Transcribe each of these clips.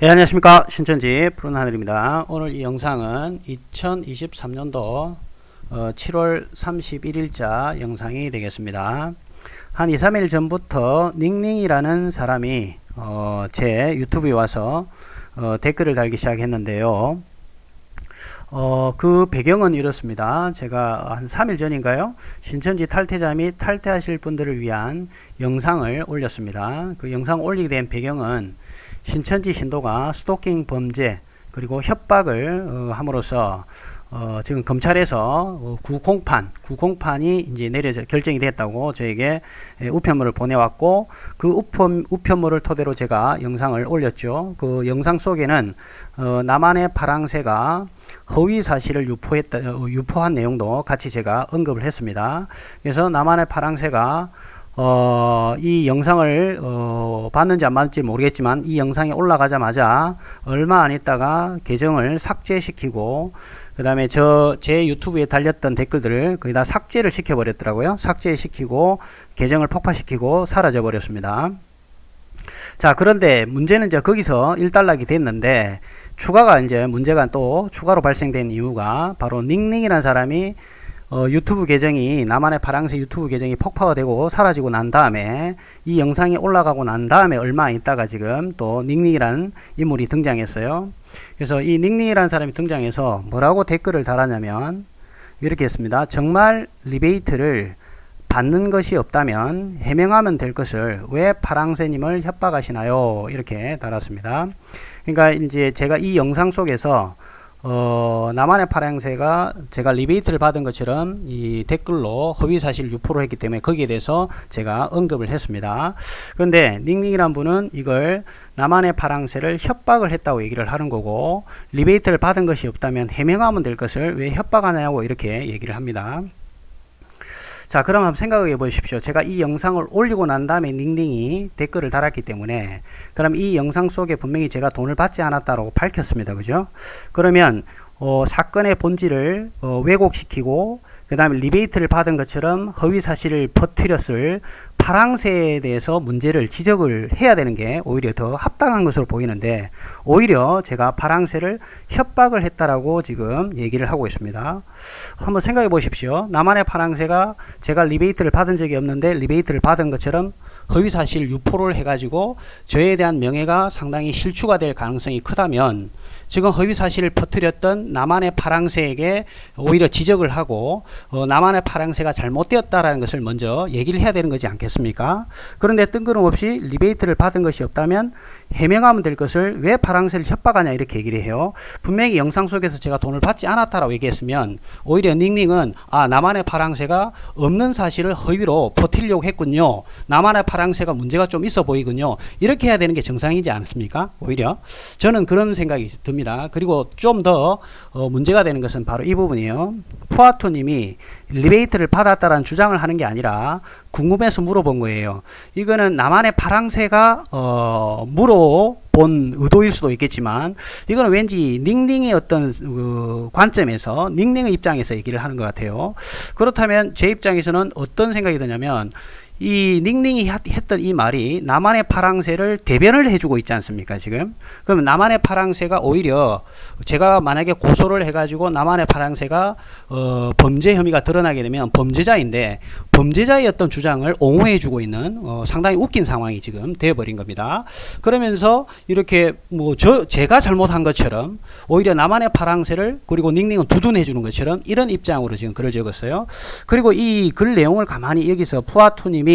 안녕하십니까, 신천지 푸른하늘입니다. 오늘 이 영상은 2023년도 7월 31일자 영상이 되겠습니다. 한 2, 3일 전부터 닝닝이라는 사람이 제 유튜브에 와서 댓글을 달기 시작했는데요. 그 배경은 이렇습니다. 제가 한 3일 전인가요? 신천지 탈퇴자 및 탈퇴하실 분들을 위한 영상을 올렸습니다. 그 영상 올리게 된 배경은 신천지 신도가 스토킹 범죄 그리고 협박을 함으로써 지금 검찰에서 구공판이 이제 결정이 됐다고 저에게 우편물을 보내왔고, 그 우편물을 토대로 제가 영상을 올렸죠. 그 영상 속에는 남한의 파랑새가 허위 사실을 유포한 내용도 같이 제가 언급을 했습니다. 그래서 남한의 파랑새가 이 영상을 봤는지 안 봤는지 모르겠지만 이 영상이 올라가자마자 얼마 안 있다가 계정을 삭제시키고, 그 다음에 제 유튜브에 달렸던 댓글들을 거의 다 삭제를 시켜버렸더라고요. 삭제시키고 계정을 폭파시키고 사라져 버렸습니다. 자, 그런데 문제는 이제 거기서 일단락이 됐는데, 문제가 또 추가로 발생된 이유가 바로 닝닝이라는 사람이 유튜브 계정이, 나만의 파랑새 유튜브 계정이 폭파가 되고 사라지고 난 다음에, 이 영상이 올라가고 난 다음에 얼마 있다가 지금 또 닝닝이라는 인물이 등장했어요. 그래서 이 닝닝이라는 사람이 등장해서 뭐라고 댓글을 달았냐면 이렇게 했습니다. 정말 리베이트를 받는 것이 없다면 해명하면 될 것을 왜 파랑새님을 협박하시나요? 이렇게 달았습니다. 그러니까 이제 제가 이 영상 속에서 나만의 파랑새가 제가 리베이트를 받은 것처럼 이 댓글로 허위사실 유포를 했기 때문에 거기에 대해서 제가 언급을 했습니다. 그런데 닝닝이란 분은 이걸 나만의 파랑새를 협박을 했다고 얘기를 하는 거고, 리베이트를 받은 것이 없다면 해명하면 될 것을 왜 협박하냐고 이렇게 얘기를 합니다. 자, 그럼 한번 생각해 보십시오. 제가 이 영상을 올리고 난 다음에 닝닝이 댓글을 달았기 때문에, 그럼 이 영상 속에 분명히 제가 돈을 받지 않았다고 밝혔습니다. 그죠? 그러면 사건의 본질을 왜곡시키고, 그 다음에 리베이트를 받은 것처럼 허위 사실을 퍼뜨렸을 파랑새에 대해서 문제를 지적을 해야 되는 게 오히려 더 합당한 것으로 보이는데, 오히려 제가 파랑새를 협박을 했다라고 지금 얘기를 하고 있습니다. 한번 생각해 보십시오. 나만의 파랑새가 제가 리베이트를 받은 적이 없는데 리베이트를 받은 것처럼 허위 사실 유포를 해가지고 저에 대한 명예가 상당히 실추가 될 가능성이 크다면, 지금 허위 사실을 퍼뜨렸던 나만의 파랑새에게 오히려 지적을 하고 나만의 파랑새가 잘못되었다라는 것을 먼저 얘기를 해야 되는 거지 않겠습니까? 그런데 뜬금없이 리베이트를 받은 것이 없다면 해명하면 될 것을 왜 파랑새를 협박하냐 이렇게 얘기를 해요. 분명히 영상 속에서 제가 돈을 받지 않았다라고 얘기했으면 오히려 닝닝은 나만의 파랑새가 없는 사실을 허위로 버티려고 했군요, 나만의 파랑새가 문제가 좀 있어 보이군요, 이렇게 해야 되는 게 정상이지 않습니까? 오히려 저는 그런 생각이 듭니다. 그리고 좀 더 문제가 되는 것은 바로 이 부분이에요. 포아토님이 리베이트를 받았다라는 주장을 하는 게 아니라 궁금해서 물어본 거예요. 이거는 나만의 파랑새가 물어본 의도일 수도 있겠지만, 이거는 왠지 닝닝의 어떤 관점에서, 닝닝의 입장에서 얘기를 하는 것 같아요. 그렇다면 제 입장에서는 어떤 생각이 드냐면, 이 닝닝이 했던 이 말이 나만의 파랑새를 대변을 해주고 있지 않습니까, 지금? 그러면 나만의 파랑새가 오히려 제가 만약에 고소를 해가지고 나만의 파랑새가 범죄 혐의가 드러나게 되면 범죄자인데, 범죄자의 어떤 주장을 옹호해주고 있는 상당히 웃긴 상황이 지금 되어버린 겁니다. 그러면서 이렇게 제가 잘못한 것처럼 오히려 나만의 파랑새를, 그리고 닝닝은 두둔해주는 것처럼 이런 입장으로 지금 글을 적었어요. 그리고 이 글 내용을 가만히 여기서 푸아투님이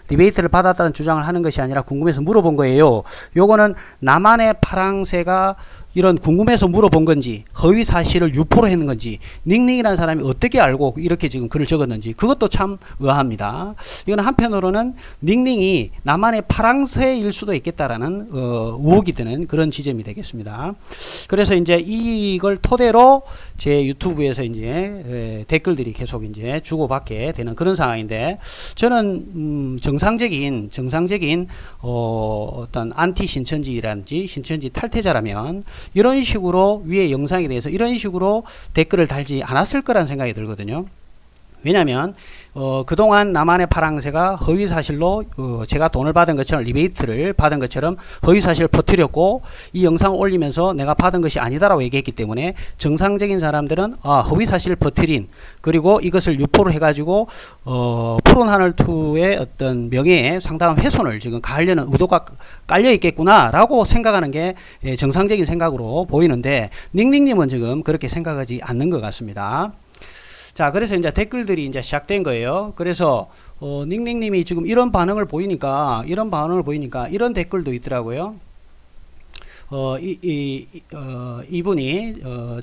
리베이트를 받았다는 주장을 하는 것이 아니라 궁금해서 물어본 거예요. 요거는 나만의 파랑새가 이런 궁금해서 물어본 건지, 허위 사실을 유포로 했는 건지, 닝닝이라는 사람이 어떻게 알고 이렇게 지금 글을 적었는지, 그것도 참 의아합니다. 이건 한편으로는 닝닝이 나만의 파랑새일 수도 있겠다라는 의혹이 드는 그런 지점이 되겠습니다. 그래서 이제 이걸 토대로 제 유튜브에서 이제 댓글들이 계속 이제 주고받게 되는 그런 상황인데, 저는 정상적인 어떤 안티 신천지라든지 신천지 탈퇴자라면 이런 식으로 위에 영상에 대해서 이런 식으로 댓글을 달지 않았을 거란 생각이 들거든요. 왜냐하면 그동안 남한의 파랑새가 허위사실로 제가 돈을 받은 것처럼 리베이트를 받은 것처럼 허위사실을 퍼뜨렸고 이 영상을 올리면서 내가 받은 것이 아니다라고 얘기했기 때문에 정상적인 사람들은 허위사실을 퍼뜨린 그리고 이것을 유포를 해가지고 푸른하늘2의 어떤 명예에 상당한 훼손을 지금 가하려는 의도가 깔려 있겠구나 라고 생각하는 게 정상적인 생각으로 보이는데 닝닝님은 지금 그렇게 생각하지 않는 것 같습니다. 자, 그래서 이제 댓글들이 이제 시작된 거예요. 그래서 닝닝님이 지금 이런 반응을 보이니까 이런 댓글도 있더라고요. 이분이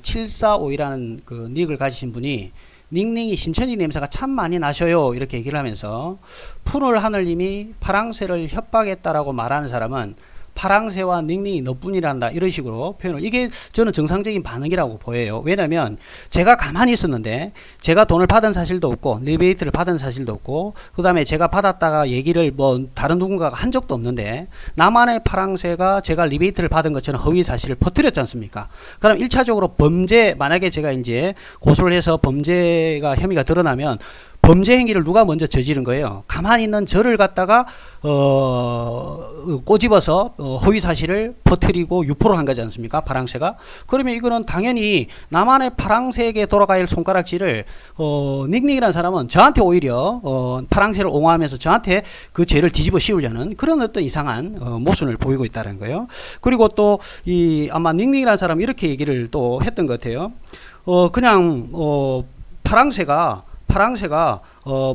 745이라는 그 닉을 가지신 분이 닝닝이 신천지 냄새가 참 많이 나셔요 이렇게 얘기를 하면서 푸른 하늘님이 파랑새를 협박했다라고 말하는 사람은 파랑새와 닝닝이 너뿐이란다 이런 식으로 표현을 이게 저는 정상적인 반응이라고 보여요. 왜냐면 제가 가만히 있었는데 제가 돈을 받은 사실도 없고 리베이트를 받은 사실도 없고 그 다음에 제가 받았다가 얘기를 뭐 다른 누군가가 한 적도 없는데 나만의 파랑새가 제가 리베이트를 받은 것처럼 허위 사실을 퍼뜨렸지 않습니까? 그럼 1차적으로 범죄 만약에 제가 이제 고소를 해서 범죄가 혐의가 드러나면 범죄 행위를 누가 먼저 저지른 거예요? 가만히 있는 저를 갖다가 꼬집어서 허위 사실을 퍼뜨리고 유포를 한 거지 않습니까? 파랑새가. 그러면 이거는 당연히 나만의 파랑새에게 돌아가야 할 손가락질을 닉닉이라는 사람은 저한테 오히려 파랑새를 옹호하면서 저한테 그 죄를 뒤집어 씌우려는 그런 어떤 이상한 모순을 보이고 있다는 거예요. 그리고 또 아마 닉닉이라는 사람이 이렇게 얘기를 또 했던 것 같아요. 그냥 파랑새가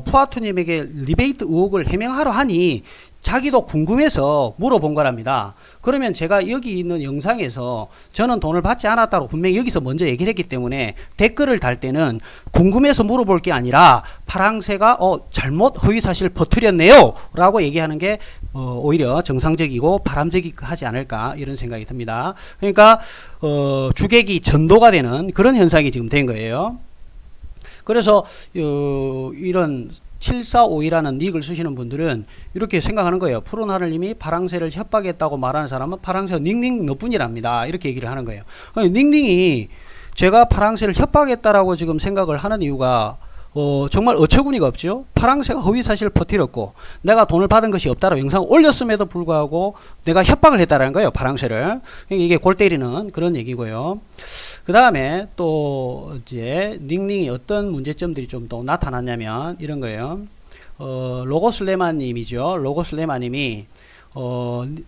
푸아투님에게 리베이트 의혹을 해명하러 하니 자기도 궁금해서 물어본 거랍니다. 그러면 제가 여기 있는 영상에서 저는 돈을 받지 않았다고 분명히 여기서 먼저 얘기를 했기 때문에 댓글을 달 때는 궁금해서 물어볼 게 아니라 파랑새가 잘못 허위사실을 퍼뜨렸네요 라고 얘기하는 게 오히려 정상적이고 바람직하지 않을까 이런 생각이 듭니다. 그러니까 주객이 전도가 되는 그런 현상이 지금 된 거예요. 그래서 이런 745이라는 닉을 쓰시는 분들은 이렇게 생각하는 거예요. 푸른 하늘님이 파랑새를 협박했다고 말하는 사람은 파랑새가 닝닝 너뿐이랍니다. 이렇게 얘기를 하는 거예요. 닝닝이 제가 파랑새를 협박했다라고 지금 생각을 하는 이유가 정말 어처구니가 없죠. 파랑새가 허위사실을 퍼뜨렸고 내가 돈을 받은 것이 없다라고 영상을 올렸음에도 불구하고 내가 협박을 했다라는 거예요. 파랑새를. 이게 골 때리는 그런 얘기고요. 그 다음에 또 이제 닝닝이 어떤 문제점들이 좀 또 나타났냐면 이런 거예요. 로고슬레마님이죠. 로고슬레마님이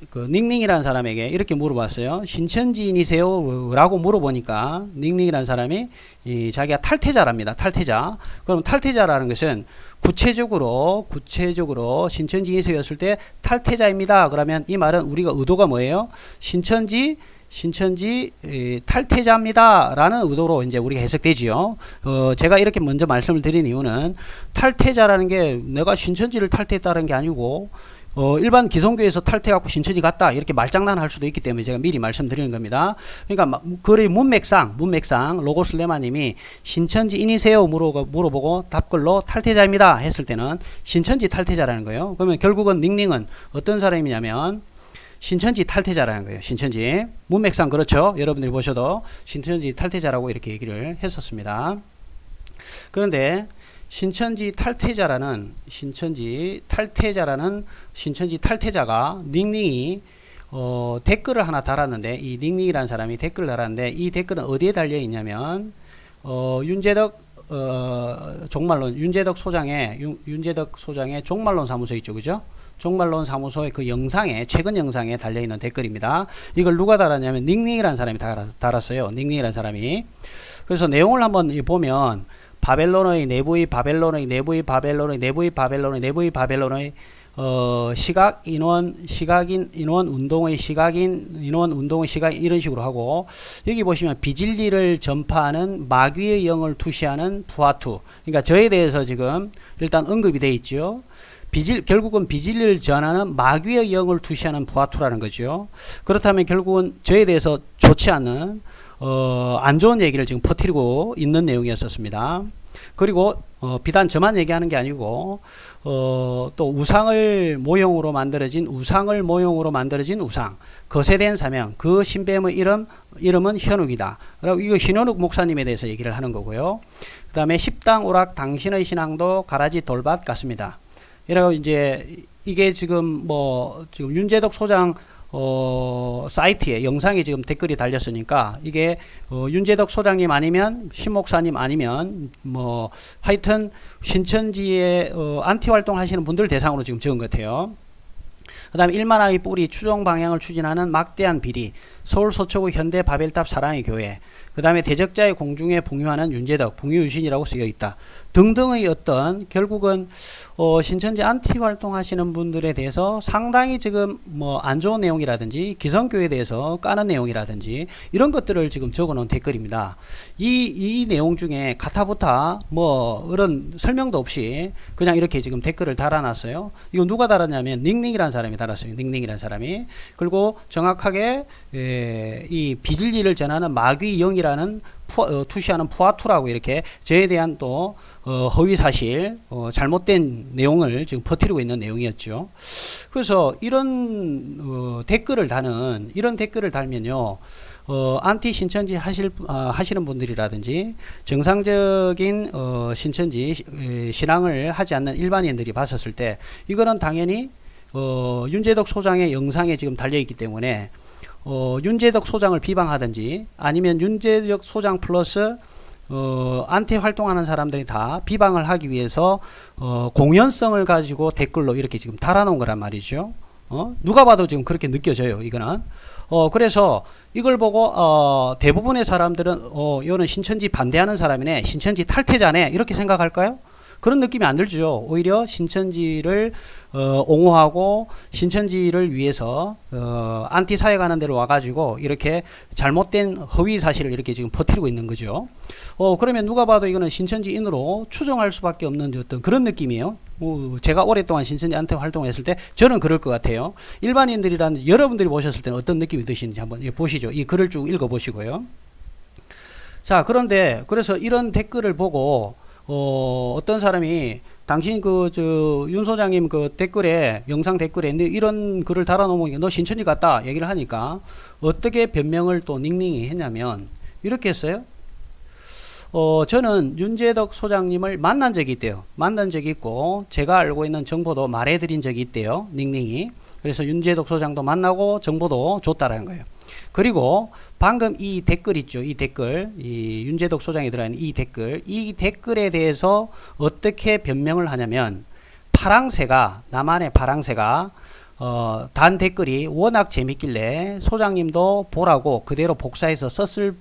그 닝닝이라는 사람에게 이렇게 물어봤어요. 신천지인이세요? 라고 물어보니까 닝닝이라는 사람이 자기가 탈퇴자랍니다. 탈퇴자. 그럼 탈퇴자라는 것은 구체적으로 신천지인이세요였을 때 탈퇴자입니다. 그러면 이 말은 우리가 의도가 뭐예요? 신천지 탈퇴자입니다 라는 의도로 이제 우리가 해석되지요. 제가 이렇게 먼저 말씀을 드린 이유는 탈퇴자라는 게 내가 신천지를 탈퇴했다는 게 아니고 일반 기성교에서 탈퇴하고 신천지 갔다 이렇게 말장난할 수도 있기 때문에 제가 미리 말씀드리는 겁니다. 그러니까 글의 문맥상 로고슬레마님이 신천지인이세요 물어보고 답글로 탈퇴자입니다 했을 때는 신천지 탈퇴자라는 거예요. 그러면 결국은 닝닝은 어떤 사람이냐면 신천지 탈퇴자라는 거예요. 신천지 문맥상 그렇죠. 여러분들이 보셔도 신천지 탈퇴자라고 이렇게 얘기를 했었습니다. 그런데 신천지 탈퇴자가 닝닝이 댓글을 하나 달았는데 이 닝닝이라는 사람이 댓글을 달았는데 이 댓글은 어디에 달려 있냐면 윤재덕 소장의 종말론 사무소 있죠. 그죠? 종말론 사무소의 그 영상에 최근 영상에 달려있는 댓글입니다. 이걸 누가 달았냐면 닝닝이라는 사람이 달았어요. 닝닝이라는 사람이. 그래서 내용을 한번 보면 바벨론의 내부의 시각인 인원 운동의 이런 식으로 하고 여기 보시면 비진리를 전파하는 마귀의 영을 투시하는 푸아투. 그러니까 저에 대해서 지금 일단 언급이 되어 있죠. 결국은 비진리를 전하는 마귀의 영을 투시하는 부하투라는 거죠. 그렇다면 결국은 저에 대해서 좋지 않은 안 좋은 얘기를 지금 퍼뜨리고 있는 내용이었습니다. 그리고 비단 저만 얘기하는 게 아니고 또 우상을 모형으로 만들어진 우상, 거세된 사명, 그 신뱀의 이름은 현욱이다. 그리고 이거 신현욱 목사님에 대해서 얘기를 하는 거고요. 그 다음에 십당 오락 당신의 신앙도 가라지 돌밭 같습니다. 이라고 이제 이게 지금 지금 윤재덕 소장 사이트에 영상에 지금 댓글이 달렸으니까 이게 윤재덕 소장님 아니면 신 목사님 아니면 하여튼 신천지에 안티 활동 하시는 분들 대상으로 지금 적은 것 같아요. 그 다음에 일만하의 뿌리 추종 방향을 추진하는 막대한 비리, 서울 서초구 현대 바벨탑 사랑의 교회, 그 다음에 대적자의 공중에 붕유하는 윤재덕, 붕유유신이라고 쓰여 있다. 등등의 결국은 신천지 안티 활동하시는 분들에 대해서 상당히 지금 안 좋은 내용이라든지 기성교회에 대해서 까는 내용이라든지 이런 것들을 지금 적어놓은 댓글입니다. 이 내용 중에 가타부타 이런 설명도 없이 그냥 이렇게 지금 댓글을 달아놨어요. 이거 누가 달았냐면 닝닝이라는 사람이 달았어요. 닝닝이라는 사람이. 그리고 정확하게 이 비진리를 전하는 마귀영이라는 투시하는 푸아투라고 이렇게 저에 대한 또 허위사실 잘못된 내용을 지금 퍼뜨리고 있는 내용이었죠. 그래서 이런 댓글을 달면요 안티 신천지 하시는 분들이라든지 정상적인 신천지 신앙을 하지 않는 일반인들이 봤었을 때 이거는 당연히 윤재덕 소장의 영상에 지금 달려있기 때문에 윤재덕 소장을 비방하든지 아니면 윤재덕 소장 플러스 안티 활동하는 사람들이 다 비방을 하기 위해서 공연성을 가지고 댓글로 이렇게 지금 달아놓은 거란 말이죠. 누가 봐도 지금 그렇게 느껴져요. 이거는 그래서 이걸 보고 대부분의 사람들은 이거는 신천지 반대하는 사람이네, 신천지 탈퇴자네 이렇게 생각할까요? 그런 느낌이 안 들죠. 오히려 신천지를 옹호하고 신천지를 위해서 안티 사회 가는 데로 와가지고 이렇게 잘못된 허위 사실을 이렇게 지금 퍼뜨리고 있는 거죠. 그러면 누가 봐도 이거는 신천지인으로 추정할 수밖에 없는 어떤 그런 느낌이에요. 제가 오랫동안 신천지 안티 활동을 했을 때 저는 그럴 것 같아요. 일반인들이란 여러분들이 보셨을 때는 어떤 느낌이 드시는지 한번 보시죠. 이 글을 쭉 읽어보시고요. 자, 그런데 그래서 이런 댓글을 보고 어떤 사람이 당신 윤 소장님 댓글에 영상 댓글에 이런 글을 달아놓으면 너 신천지 같다 얘기를 하니까 어떻게 변명을 또 닝닝이 했냐면 이렇게 했어요. 저는 윤재덕 소장님을 만난 적이 있대요. 만난 적이 있고 제가 알고 있는 정보도 말해드린 적이 있대요. 닝닝이. 그래서 윤재덕 소장도 만나고 정보도 줬다라는 거예요. 그리고 방금 이 댓글 있죠. 이 댓글, 이 윤재덕 소장이 들어있는 이 댓글에 대해서 어떻게 변명을 하냐면 나만의 파랑새가 단 댓글이 워낙 재밌길래 소장님도 보라고 그대로 복사해서 썼을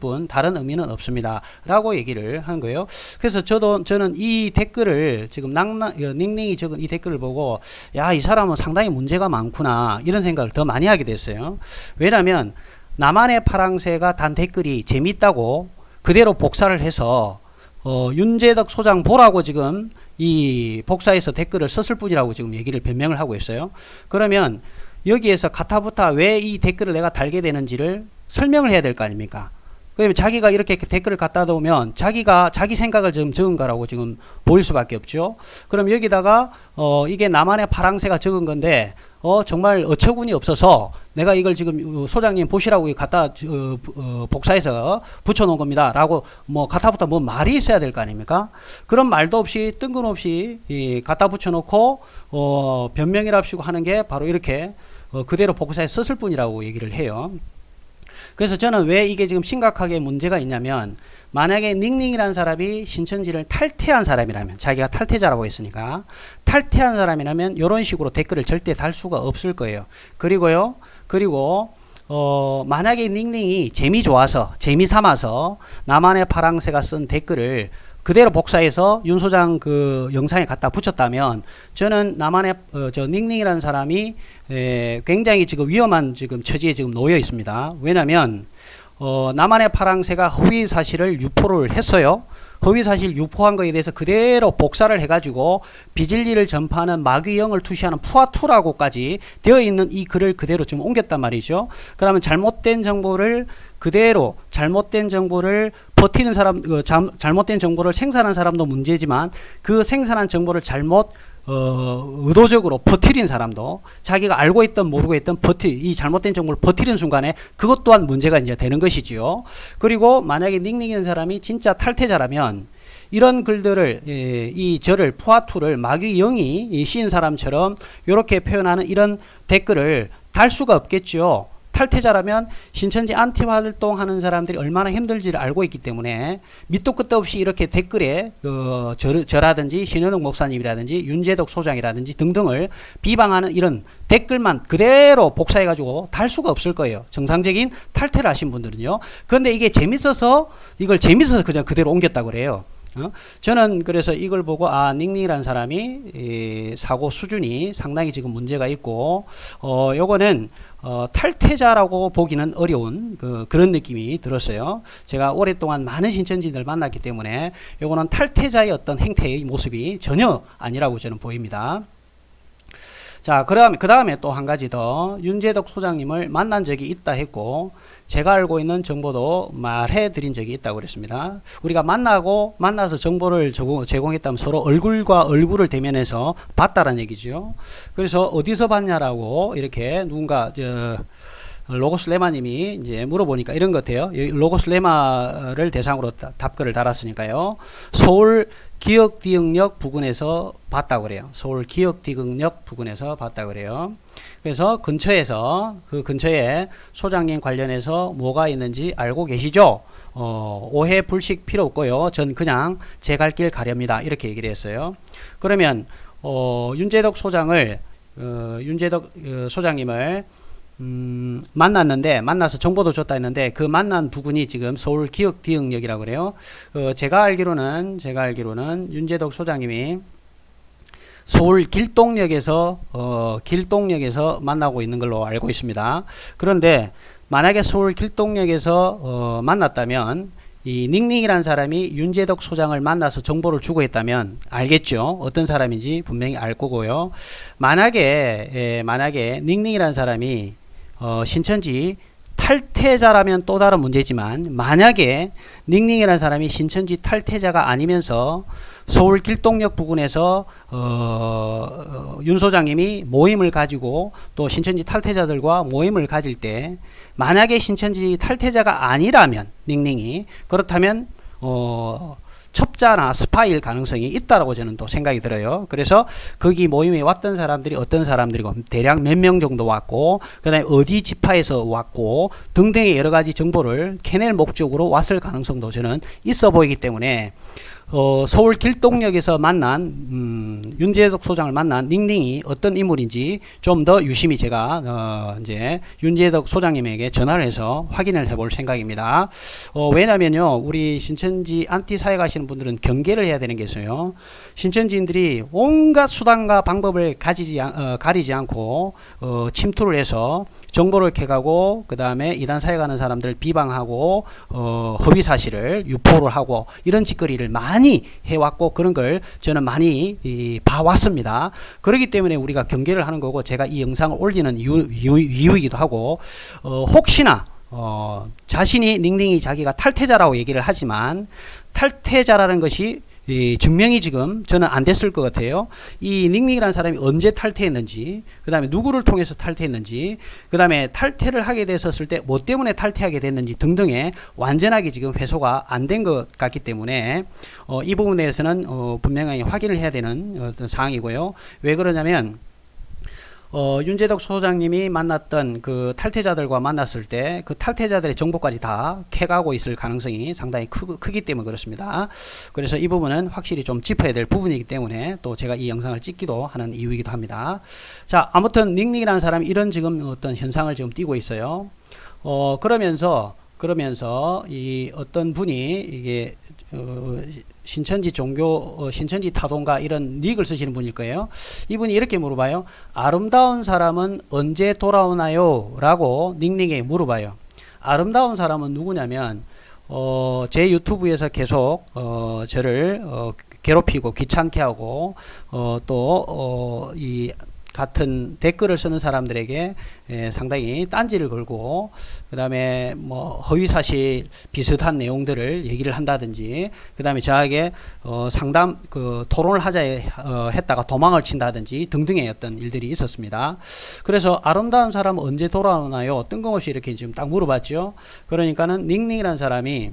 뿐 다른 의미는 없습니다 라고 얘기를 한 거예요. 그래서 저는 이 댓글을 지금 닝닝이 적은 이 댓글을 보고 야, 이 사람은 상당히 문제가 많구나 이런 생각을 더 많이 하게 됐어요. 왜냐하면 나만의 파랑새가 단 댓글이 재밌다고 그대로 복사를 해서 윤재덕 소장 보라고 지금 이 복사해서 댓글을 썼을 뿐이라고 지금 얘기를 변명을 하고 있어요. 그러면 여기에서 가타부타 왜 이 댓글을 내가 달게 되는지를 설명을 해야 될 거 아닙니까? 그러면 자기가 이렇게 댓글을 갖다 놓으면 자기 생각을 좀 적은 거라고 지금 보일 수밖에 없죠. 그럼 여기다가 이게 나만의 파랑새가 적은 건데 정말 어처구니 없어서 내가 이걸 지금 소장님 보시라고 갖다 복사해서 붙여놓은 겁니다 라고 가타부터 말이 있어야 될 거 아닙니까? 그런 말도 없이 뜬금없이 갖다 붙여놓고 변명이랍시고 하는 게 바로 이렇게 그대로 복사해서 썼을 뿐이라고 얘기를 해요. 그래서 저는 왜 이게 지금 심각하게 문제가 있냐면 만약에 닝닝이라는 사람이 신천지를 탈퇴한 사람이라면 자기가 탈퇴자라고 했으니까 탈퇴한 사람이라면 이런 식으로 댓글을 절대 달 수가 없을 거예요. 그리고 만약에 닝닝이 재미 삼아서 나만의 파랑새가 쓴 댓글을 그대로 복사해서 윤 소장 영상에 갖다 붙였다면 저는 나만의 닝닝이라는 사람이 굉장히 지금 위험한 지금 처지에 지금 놓여 있습니다. 왜냐하면 나만의 파랑새가 허위 사실을 유포를 했어요. 허위 사실 유포한 거에 대해서 그대로 복사를 해가지고 비진리를 전파하는 마귀영을 투시하는 푸아투라고까지 되어 있는 이 글을 그대로 좀 옮겼단 말이죠. 그러면 잘못된 정보를 그대로 잘못된 정보를 버티는 사람, 잘못된 정보를 생산한 사람도 문제지만 그 생산한 정보를 잘못 의도적으로 버티는 사람도 자기가 알고 있던 모르고 있던 이 잘못된 정보를 버티는 순간에 그것 또한 문제가 이제 되는 것이지요. 그리고 만약에 닝닝이는 사람이 진짜 탈퇴자라면 이런 글들을 이 절을 푸아투를 마귀 영이 씌인 사람처럼 이렇게 표현하는 이런 댓글을 달 수가 없겠죠. 탈퇴자라면 신천지 안티 활동하는 사람들이 얼마나 힘들지를 알고 있기 때문에 밑도 끝도 없이 이렇게 댓글에 저라든지 신현웅 목사님이라든지 윤재덕 소장이라든지 등등을 비방하는 이런 댓글만 그대로 복사해가지고 달 수가 없을 거예요. 정상적인 탈퇴를 하신 분들은요. 그런데 이게 재밌어서 이걸 재밌어서 그냥 그대로 옮겼다고 그래요. 저는 그래서 이걸 보고 닝닝이라는 사람이 사고 수준이 상당히 지금 문제가 있고 요거는 탈퇴자라고 보기는 어려운 그런 느낌이 들었어요. 제가 오랫동안 많은 신천지인들 만났기 때문에 요거는 탈퇴자의 어떤 행태의 모습이 전혀 아니라고 저는 보입니다. 자, 그 다음에 또 한 가지 더 윤재덕 소장님을 만난 적이 있다 했고 제가 알고 있는 정보도 말해 드린 적이 있다고 그랬습니다. 우리가 만나서 정보를 제공했다면 서로 얼굴과 얼굴을 대면해서 봤다라는 얘기죠. 그래서 어디서 봤냐라고 이렇게 누군가 로고스 레마님이 이제 물어보니까 이런 것 같아요. 로고스 레마를 대상으로 답글을 달았으니까요. 서울 기억디응역 부근에서 봤다고 그래요. 서울 기억디응역 부근에서 봤다고 그래요. 그래서 그 근처에 소장님 관련해서 뭐가 있는지 알고 계시죠? 오해 불식 필요 없고요. 전 그냥 제 갈 길 가렵니다. 이렇게 얘기를 했어요. 그러면 윤재덕 소장님을 만나서 정보도 줬다 했는데 그 만난 부근이 지금 서울 기억디응역이라고 그래요. 제가 알기로는 윤재덕 소장님이 서울 길동역에서 만나고 있는 걸로 알고 있습니다. 그런데 만약에 서울 길동역에서 만났다면 이 닝닝이라는 사람이 윤재덕 소장을 만나서 정보를 주고 했다면 알겠죠. 어떤 사람인지 분명히 알 거고요. 만약에 닝닝이라는 사람이 신천지 탈퇴자라면 또 다른 문제지만 만약에 닝닝이라는 사람이 신천지 탈퇴자가 아니면서 서울 길동역 부근에서 윤 소장님이 모임을 가지고 또 신천지 탈퇴자들과 모임을 가질 때 만약에 신천지 탈퇴자가 아니라면 닝닝이 그렇다면 첩자나 스파일 가능성이 있다라고 저는 또 생각이 들어요. 그래서 거기 모임에 왔던 사람들이 어떤 사람들이고 대략 몇 명 정도 왔고 그다음에 어디 지파에서 왔고 등등의 여러 가지 정보를 캐낼 목적으로 왔을 가능성도 저는 있어 보이기 때문에 서울 길동역에서 만난 윤재덕 소장을 만난 닝닝이 어떤 인물인지 좀 더 유심히 제가 이제 윤재덕 소장님에게 전화를 해서 확인을 해볼 생각입니다. 왜냐면요, 우리 신천지 안티 사회 가시는 분들은 경계를 해야 되는 게 있어요. 신천지인들이 온갖 수단과 방법을 가리지 않고 침투를 해서 정보를 캐가고 그 다음에 이단 사회 가는 사람들 비방하고 허위 사실을 유포를 하고 이런 짓거리를 많이 해왔고 그런 걸 저는 많이 봐왔습니다. 그렇기 때문에 우리가 경계를 하는 거고 제가 이 영상을 올리는 이유이기도 하고 혹시나 자신이 닝닝이 자기가 탈퇴자라고 얘기를 하지만 탈퇴자라는 것이 증명이 지금 저는 안 됐을 것 같아요. 이 닝닝이라는 사람이 언제 탈퇴했는지, 그 다음에 누구를 통해서 탈퇴했는지, 그 다음에 탈퇴를 하게 됐었을 때 뭐 때문에 탈퇴하게 됐는지 등등의 완전하게 지금 회소가 안 된 것 같기 때문에 이 부분에 대해서는 분명히 확인을 해야 되는 어떤 사항이고요. 왜 그러냐면 윤재덕 소장님이 만났던 그 탈퇴자들과 만났을 때 그 탈퇴자들의 정보까지 다 캐가고 있을 가능성이 상당히 크기 때문에 그렇습니다. 그래서 이 부분은 확실히 좀 짚어야 될 부분이기 때문에 또 제가 이 영상을 찍기도 하는 이유이기도 합니다. 자, 아무튼 닝닝이라는 사람이 이런 지금 어떤 현상을 지금 띠고 있어요. 그러면서 이 어떤 분이 이게 신천지 종교 신천지 타동가 이런 닉을 쓰시는 분일 거예요. 이분이 이렇게 물어봐요. 아름다운 사람은 언제 돌아오나요? 라고 닉닉에 물어봐요. 아름다운 사람은 누구냐면 제 유튜브에서 계속 저를 괴롭히고 귀찮게 하고 이 같은 댓글을 쓰는 사람들에게 상당히 딴지를 걸고 그 다음에 뭐 허위사실 비슷한 내용들을 얘기를 한다든지 그 다음에 저에게 상담 토론을 하자 했다가 도망을 친다든지 등등의 어떤 일들이 있었습니다. 그래서 아름다운 사람은 언제 돌아오나요? 뜬금없이 이렇게 지금 딱 물어봤죠. 그러니까는 닝닝이라는 사람이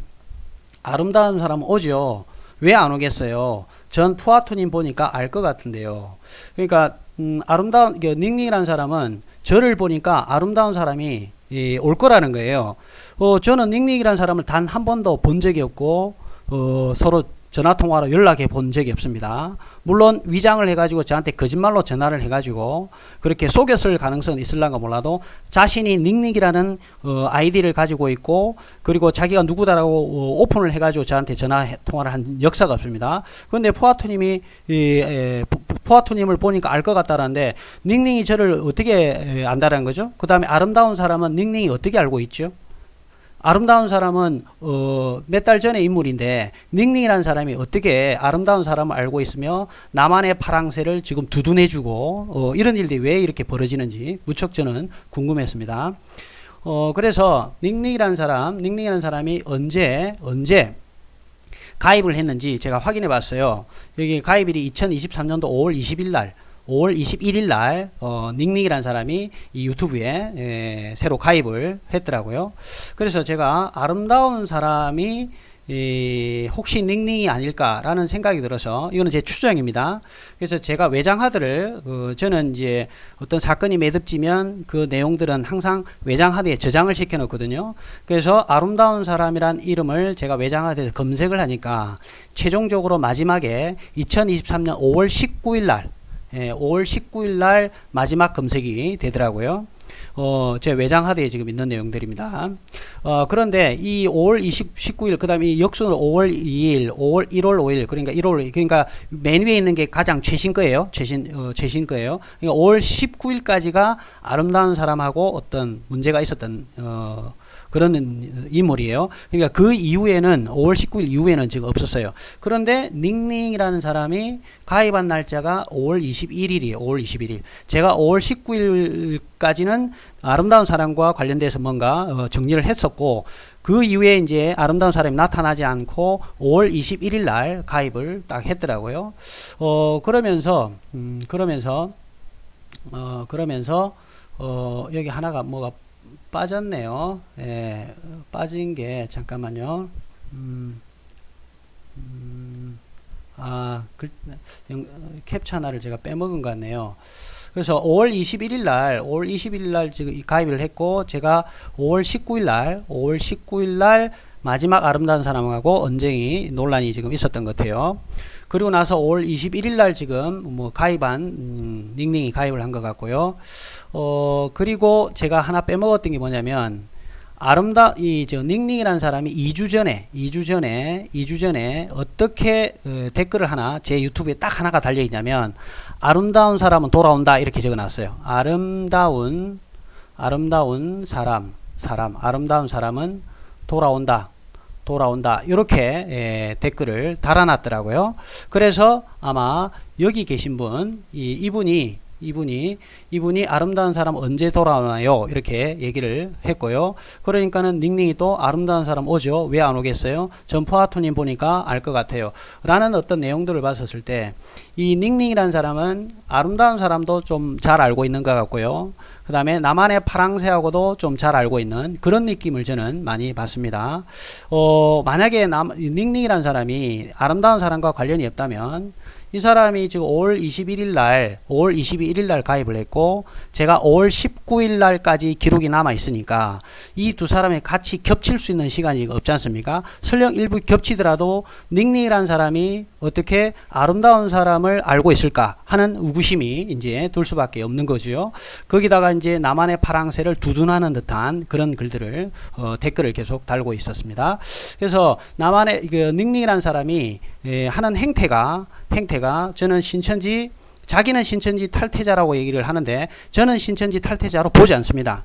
아름다운 사람은 오죠. 왜 안 오겠어요? 전 푸아투님 보니까 알 것 같은데요. 그러니까 아름다운 닝닝이라는 사람은 저를 보니까 아름다운 사람이 올 거라는 거예요. 저는 닝닝이라는 사람을 단 한 번도 본 적이 없고 서로 전화통화로 연락해 본 적이 없습니다. 물론 위장을 해가지고 저한테 거짓말로 전화를 해가지고 그렇게 속였을 가능성은 있을란가 몰라도 자신이 닝닝이라는 아이디를 가지고 있고 그리고 자기가 누구다라고 오픈을 해가지고 저한테 전화통화를 한 역사가 없습니다. 그런데 푸아투님을 보니까 알 것 같다라는데 닝닝이 저를 어떻게 안다라는 거죠? 그 다음에 아름다운 사람은 닝닝이 어떻게 알고 있죠? 아름다운 사람은 몇 달 전의 인물인데 닝닝이라는 사람이 어떻게 아름다운 사람을 알고 있으며 나만의 파랑새를 지금 두둔해주고 이런 일들이 왜 이렇게 벌어지는지 무척 저는 궁금했습니다. 그래서 닝닝이라는 사람이 언제 가입을 했는지 제가 확인해 봤어요. 여기 가입일이 2023년도 5월 20일 날 5월 21일 날 닝닝이라는 사람이 이 유튜브에 새로 가입을 했더라고요. 그래서 제가 아름다운 사람이 혹시 닝닝이 아닐까라는 생각이 들어서 이거는 제 추정입니다. 그래서 제가 외장하드를 저는 이제 어떤 사건이 매듭지면 그 내용들은 항상 외장하드에 저장을 시켜 놓거든요. 그래서 아름다운 사람이란 이름을 제가 외장하드에서 검색을 하니까 최종적으로 마지막에 2023년 5월 19일 날 5월 19일 날 마지막 검색이 되더라고요. 제 외장 하드에 지금 있는 내용들입니다. 그런데 이 5월 19일, 그 다음에 이 역순으로 5월 2일, 1월 5일, 그러니까 맨 위에 있는 게 가장 최신 거예요. 최신 거예요. 그러니까 5월 19일까지가 아름다운 사람하고 어떤 문제가 있었던, 그런 인물이에요. 그러니까 그 이후에는 5월 19일 이후에는 지금 없었어요. 그런데 닝닝이라는 사람이 가입한 날짜가 5월 21일이에요. 5월 21일. 제가 5월 19일까지는 아름다운 사람과 관련돼서 뭔가 정리를 했었고 그 이후에 이제 아름다운 사람이 나타나지 않고 5월 21일 날 가입을 딱 했더라고요. 그러면서 여기 하나가 뭐가 빠졌네요. 예, 빠진 게 잠깐만요. 캡처 하나를 제가 빼먹은 것 같네요. 그래서 5월 21일 날 지금 가입을 했고 제가 5월 19일 날 마지막 아름다운 사람하고 언쟁이 논란이 지금 있었던 것 같아요. 그리고 나서 5월 21일 날 지금 뭐 가입한 닝닝이 가입을 한 것 같고요. 그리고 제가 하나 빼먹었던 게 뭐냐면 닝닝이라는 사람이 2주 전에 어떻게 댓글을 하나 제 유튜브에 딱 하나가 달려 있냐면 아름다운 사람은 돌아온다 이렇게 적어 놨어요. 아름다운 사람은 돌아온다 이렇게 댓글을 달아놨더라고요. 그래서 아마 여기 계신 분 이분이 아름다운 사람 언제 돌아오나요? 이렇게 얘기를 했고요. 그러니까는 닝닝이 또 아름다운 사람 오죠. 왜 안 오겠어요? 전 푸아투님 보니까 알 것 같아요. 라는 어떤 내용들을 봤었을 때 이 닝닝이라는 사람은 아름다운 사람도 좀 잘 알고 있는 것 같고요. 그 다음에 나만의 파랑새하고도 좀 잘 알고 있는 그런 느낌을 저는 많이 받습니다. 만약에 닝닝이라는 사람이 아름다운 사람과 관련이 없다면 이 사람이 지금 5월 21일 날 가입을 했고 제가 5월 19일 날까지 기록이 남아 있으니까 이 두 사람이 같이 겹칠 수 있는 시간이 없지 않습니까? 설령 일부 겹치더라도 닝닝이라는 사람이 어떻게 아름다운 사람을 알고 있을까 하는 의구심이 이제 들 수밖에 없는 거죠. 거기다가 이제 나만의 파랑새를 두둔하는 듯한 그런 글들을 댓글을 계속 달고 있었습니다. 그래서 나만의 닝닝이라는 사람이 하는 행태가 저는 자기는 신천지 탈퇴자라고 얘기를 하는데 저는 신천지 탈퇴자로 보지 않습니다.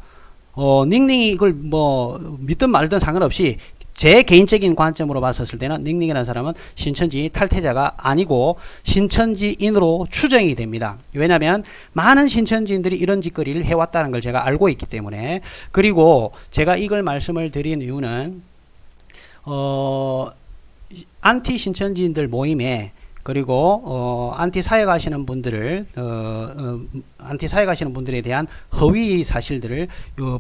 닝닝이 이걸 뭐 믿든 말든 상관없이 제 개인적인 관점으로 봤었을 때는 닝닝이라는 사람은 신천지 탈퇴자가 아니고 신천지인으로 추정이 됩니다. 왜냐하면 많은 신천지인들이 이런 짓거리를 해왔다는 걸 제가 알고 있기 때문에. 그리고 제가 이걸 말씀을 드린 이유는 안티 신천지인들 모임에 그리고 안티 사회 가시는 분들을 안티 사회 가시는 분들에 대한 허위 사실들을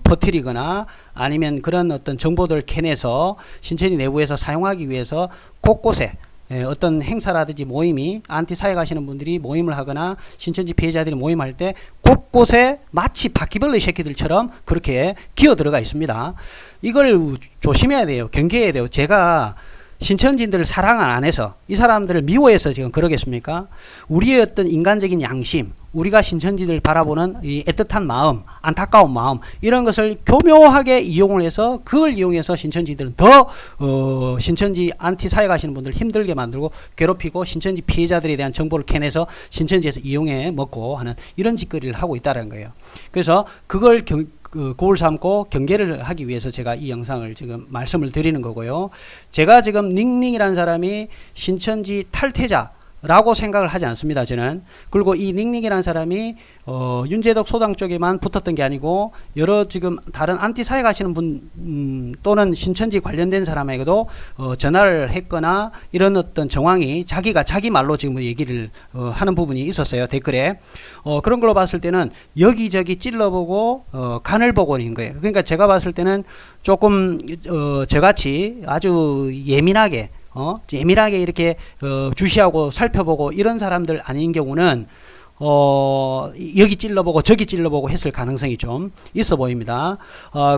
퍼뜨리거나 아니면 그런 어떤 정보들을 캐내서 신천지 내부에서 사용하기 위해서 곳곳에 어떤 행사라든지 모임이 안티 사회 가시는 분들이 모임을 하거나 신천지 피해자들이 모임할 때 곳곳에 마치 바퀴벌레 새끼들처럼 그렇게 기어 들어가 있습니다. 이걸 조심해야 돼요. 경계해야 돼요. 제가 신천지인들을 사랑 안 해서 이 사람들을 미워해서 지금 그러겠습니까? 우리의 어떤 인간적인 양심, 우리가 신천지들 바라보는 이 애틋한 마음, 안타까운 마음 이런 것을 교묘하게 이용을 해서 그걸 이용해서 신천지들은 더 신천지 안티 사회 가시는 분들 힘들게 만들고 괴롭히고 신천지 피해자들에 대한 정보를 캐내서 신천지에서 이용해 먹고 하는 이런 짓거리를 하고 있다는 거예요. 그래서 그걸 고을 삼고 경계를 하기 위해서 제가 이 영상을 지금 말씀을 드리는 거고요. 제가 지금 닝닝이라는 사람이 신천지 탈퇴자라고 생각을 하지 않습니다. 저는. 그리고 이 닝닝이라는 사람이 윤재덕 소당 쪽에만 붙었던 게 아니고 여러 지금 다른 안티 사회 가시는 분 또는 신천지 관련된 사람에게도 전화를 했거나 이런 어떤 정황이 자기가 자기 말로 지금 얘기를 하는 부분이 있었어요. 댓글에. 그런 걸로 봤을 때는 여기저기 찔러보고 간을 보고 있는 거예요. 그러니까 제가 봤을 때는 조금 저같이 아주 예민하게 이렇게 주시하고 살펴보고 이런 사람들 아닌 경우는 여기 찔러보고 저기 찔러보고 했을 가능성이 좀 있어 보입니다.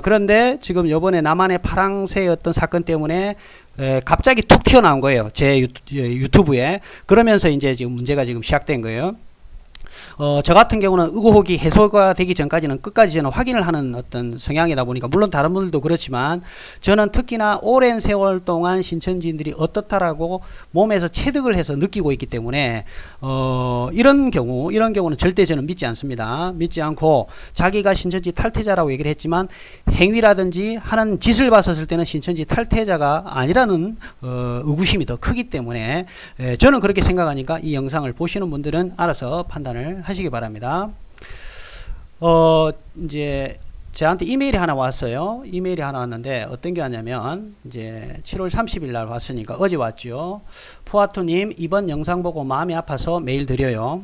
그런데 지금 요번에 남한의 파랑새 어떤 사건 때문에 갑자기 툭 튀어나온 거예요. 제 유튜브에. 그러면서 이제 지금 문제가 지금 시작된 거예요. 저 같은 경우는 의혹이 해소가 되기 전까지는 끝까지 저는 확인을 하는 어떤 성향이다 보니까 물론 다른 분들도 그렇지만 저는 특히나 오랜 세월 동안 신천지인들이 어떻다라고 몸에서 체득을 해서 느끼고 있기 때문에 이런 경우는 절대 저는 믿지 않습니다. 믿지 않고 자기가 신천지 탈퇴자라고 얘기를 했지만 행위라든지 하는 짓을 봤었을 때는 신천지 탈퇴자가 아니라는 의구심이 더 크기 때문에 저는 그렇게 생각하니까 이 영상을 보시는 분들은 알아서 판단을 하시기 바랍니다. 이제 저한테 이메일이 하나 왔어요. 이메일이 하나 왔는데 어떤 게 왔냐면 이제 7월 30일 날 왔으니까 어제 왔죠. 푸아투님 이번 영상 보고 마음이 아파서 메일 드려요.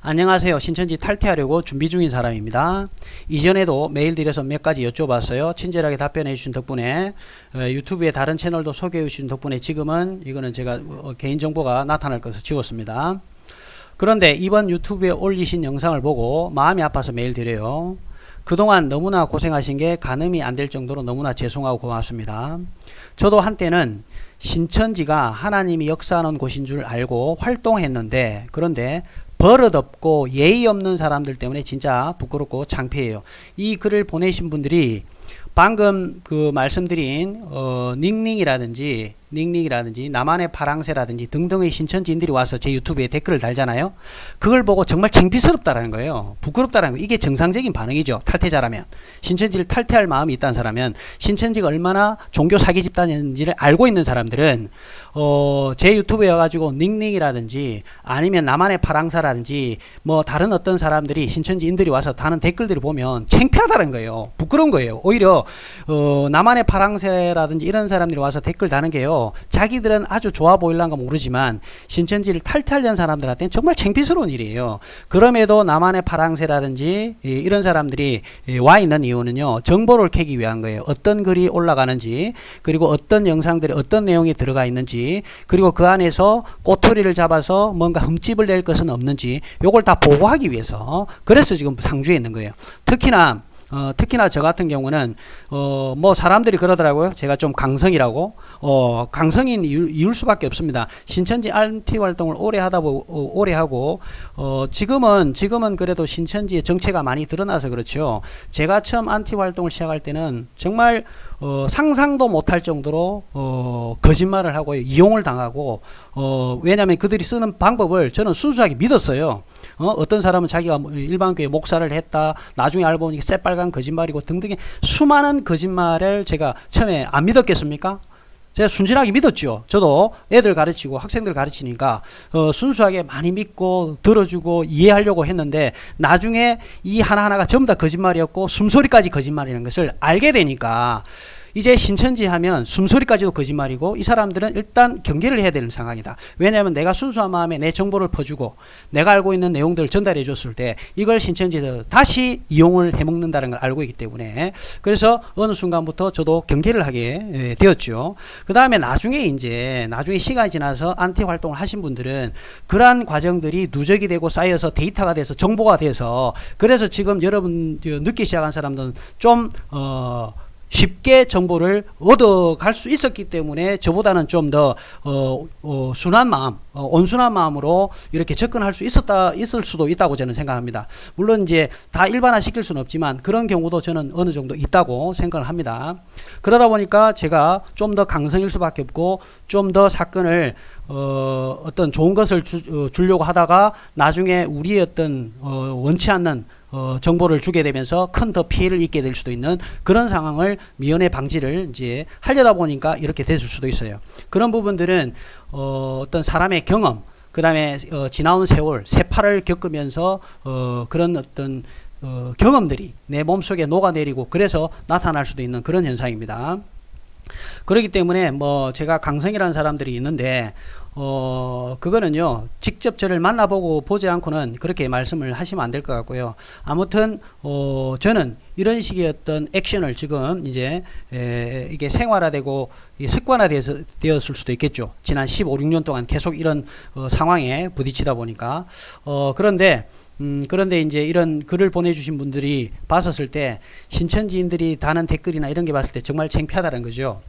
안녕하세요. 신천지 탈퇴하려고 준비 중인 사람입니다. 이전에도 메일 드려서 몇 가지 여쭤봤어요. 친절하게 답변해 주신 덕분에 유튜브에 다른 채널도 소개해 주신 덕분에 지금은 이거는 제가 개인정보가 나타날 것을 지웠습니다. 그런데 이번 유튜브에 올리신 영상을 보고 마음이 아파서 메일 드려요. 그동안 너무나 고생하신 게 가늠이 안 될 정도로 너무나 죄송하고 고맙습니다. 저도 한때는 신천지가 하나님이 역사하는 곳인 줄 알고 활동했는데 그런데 버릇없고 예의 없는 사람들 때문에 진짜 부끄럽고 창피해요. 이 글을 보내신 분들이 방금 그 말씀드린 닝닝이라든지 남한의 파랑새라든지 등등의 신천지인들이 와서 제 유튜브에 댓글을 달잖아요. 그걸 보고 정말 창피스럽다라는 거예요. 부끄럽다라는 거예요. 이게 정상적인 반응이죠. 탈퇴자라면. 신천지를 탈퇴할 마음이 있다는 사람은 신천지가 얼마나 종교 사기 집단인지를 알고 있는 사람들은 제 유튜브에 와가지고 닝닝이라든지 아니면 남한의 파랑사라든지 뭐 다른 어떤 사람들이 신천지인들이 와서 다는 댓글들을 보면 창피하다는 거예요. 부끄러운 거예요. 오히려 남한의 파랑새라든지 이런 사람들이 와서 댓글 다는 게요. 자기들은 아주 좋아 보일란가 모르지만 신천지를 탈퇴하려는 사람들한테는 정말 창피스러운 일이에요. 그럼에도 남한의 파랑새라든지 이런 사람들이 와 있는 이유는요. 정보를 캐기 위한 거예요. 어떤 글이 올라가는지 그리고 어떤 영상들이 어떤 내용이 들어가 있는지 그리고 그 안에서 꼬투리를 잡아서 뭔가 흠집을 낼 것은 없는지 요걸 다 보고하기 위해서 그래서 지금 상주에 있는 거예요. 특히나 저 같은 경우는 뭐 사람들이 그러더라고요. 제가 좀 강성이라고. 강성인 이유일 수밖에 없습니다. 신천지 안티 활동을 오래 하고 지금은 그래도 신천지의 정체가 많이 드러나서 그렇죠. 제가 처음 안티 활동을 시작할 때는 정말 상상도 못할 정도로 거짓말을 하고 이용을 당하고 왜냐하면 그들이 쓰는 방법을 저는 순수하게 믿었어요. 어떤 사람은 자기가 일반교회 목사를 했다. 나중에 알고 보니 새빨간 시작한 거짓말이고 등등의 수많은 거짓말을 제가 처음에 안 믿었겠습니까? 제가 순진하게 믿었죠. 저도 애들 가르치고 학생들 가르치니까 순수하게 많이 믿고 들어주고 이해하려고 했는데 나중에 이 하나하나가 전부 다 거짓말이었고 숨소리까지 거짓말이라는 것을 알게 되니까 이제 신천지 하면 숨소리까지도 거짓말이고 이 사람들은 일단 경계를 해야 되는 상황이다. 왜냐하면 내가 순수한 마음에 내 정보를 퍼주고 내가 알고 있는 내용들을 전달해 줬을 때 이걸 신천지에서 다시 이용을 해먹는다는 걸 알고 있기 때문에 그래서 어느 순간부터 저도 경계를 하게 되었죠. 그 다음에 나중에 시간이 지나서 안티 활동을 하신 분들은 그러한 과정들이 누적이 되고 쌓여서 데이터가 돼서 정보가 돼서 그래서 지금 여러분 늦게 시작한 사람들은 좀 쉽게 정보를 얻어갈 수 있었기 때문에 저보다는 좀 더 순한 마음, 온순한 마음으로 이렇게 접근할 수 있을 수도 있다고 저는 생각합니다. 물론 이제 다 일반화 시킬 수는 없지만 그런 경우도 저는 어느 정도 있다고 생각을 합니다. 그러다 보니까 제가 좀 더 강성일 수밖에 없고 좀 더 사건을 어떤 좋은 것을 주려고 하다가 나중에 우리의 어떤 원치 않는 정보를 주게 되면서 큰 더 피해를 입게 될 수도 있는 그런 상황을 미연에 방지를 이제 하려다 보니까 이렇게 됐을 수도 있어요. 그런 부분들은 어떤 사람의 경험, 그 다음에 지나온 세월, 세파를 겪으면서 그런 어떤 경험들이 내 몸속에 녹아내리고 그래서 나타날 수도 있는 그런 현상입니다. 그렇기 때문에 뭐 제가 강성이라는 사람들이 있는데 그거는요 직접 저를 만나보고 보지 않고는 그렇게 말씀을 하시면 안 될 것 같고요. 아무튼 저는 이런 식의 어떤 액션을 지금 이제 이게 생활화되고 습관화되었을 수도 있겠죠. 지난 15, 16년 동안 계속 이런 상황에 부딪히다 보니까 그런데 이제 이런 글을 보내주신 분들이 봤었을 때 신천지인들이 다는 댓글이나 이런 게 봤을 때 정말 창피하다는 거죠.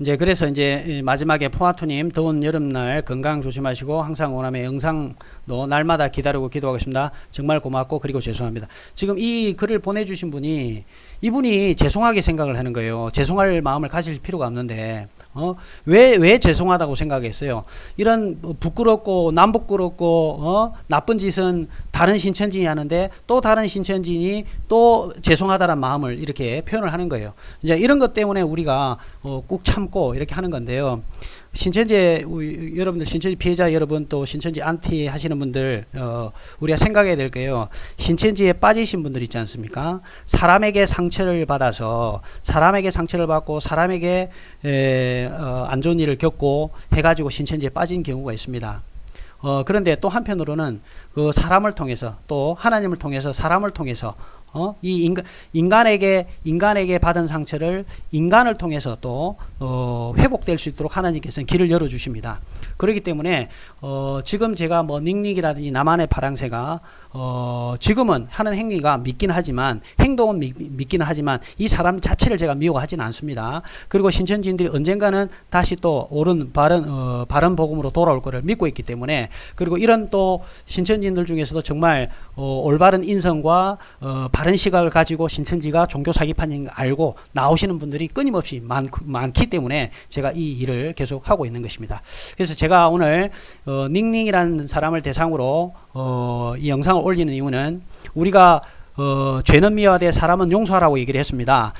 이제 그래서 이제 마지막에 푸아투님 더운 여름날 건강 조심하시고 항상 원함의 영상도 날마다 기다리고 기도하겠습니다. 정말 고맙고 그리고 죄송합니다. 지금 이 글을 보내주신 분이 이분이 죄송하게 생각을 하는 거예요. 죄송할 마음을 가질 필요가 없는데 왜 죄송하다고 생각했어요? 이런 부끄럽고 남부끄럽고 나쁜 짓은 다른 신천지인이 하는데 또 다른 신천지인이 또 죄송하다는 마음을 이렇게 표현을 하는 거예요. 이제 이런 것 때문에 우리가 꾹 참고 이렇게 하는 건데요. 신천지 여러분들, 신천지 피해자 여러분, 또 신천지 안티 하시는 분들 우리가 생각해야 될 게요. 신천지에 빠지신 분들 있지 않습니까? 사람에게 상처를 받아서 사람에게 상처를 받고 사람에게 안 좋은 일을 겪고 해가지고 신천지에 빠진 경우가 있습니다. 그런데 또 한편으로는 그 사람을 통해서 또 하나님을 통해서 사람을 통해서 이 인간에게 받은 상처를 인간을 통해서 또 회복될 수 있도록 하나님께서는 길을 열어주십니다. 그렇기 때문에 지금 제가 뭐 닝닝이라든지 나만의 파랑새가 지금은 하는 행위가 믿긴 하지만 행동은 믿기는 하지만 이 사람 자체를 제가 미워하지는 않습니다. 그리고 신천지인들이 언젠가는 다시 또 옳은 바른 복음으로 돌아올 것을 믿고 있기 때문에 그리고 이런 또 신천지인들 중에서도 정말 올바른 인성과 바른 시각을 가지고 신천지가 종교 사기판인 걸 알고 나오시는 분들이 끊임없이 많기 때문에 제가 이 일을 계속 하고 있는 것입니다. 그래서 제가 오늘 닝닝이라는 사람을 대상으로 이 영상을 올리는 이유는 우리가 죄는 미워하되 사람은 용서하라고 얘기를 했습니다.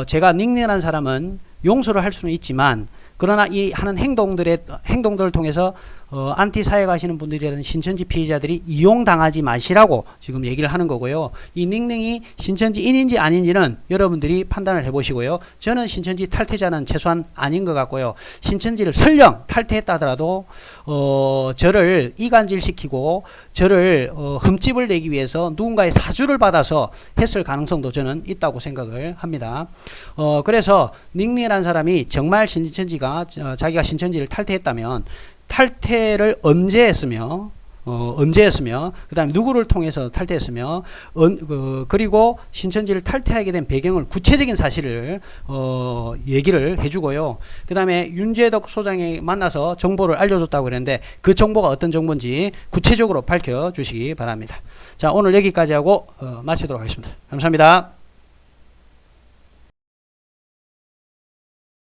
제가 닝닝이라는 사람은 용서를 할 수는 있지만 그러나 이 하는 행동들을 통해서 안티 사회 가시는 분들이라는 신천지 피해자들이 이용당하지 마시라고 지금 얘기를 하는 거고요. 이 닝닝이 신천지인인지 아닌지는 여러분들이 판단을 해보시고요. 저는 신천지 탈퇴자는 최소한 아닌 것 같고요. 신천지를 설령 탈퇴했다 하더라도 저를 이간질시키고 저를 흠집을 내기 위해서 누군가의 사주를 받아서 했을 가능성도 저는 있다고 생각을 합니다. 그래서 닝닝이라는 사람이 정말 신천지가 자기가 신천지를 탈퇴했다면 탈퇴를 언제 했으며 그 다음에 누구를 통해서 탈퇴했으며 그리고 신천지를 탈퇴하게 된 배경을 구체적인 사실을 얘기를 해주고요. 그 다음에 윤재덕 소장이 만나서 정보를 알려줬다고 그랬는데 그 정보가 어떤 정보인지 구체적으로 밝혀주시기 바랍니다. 자, 오늘 여기까지 하고 마치도록 하겠습니다. 감사합니다.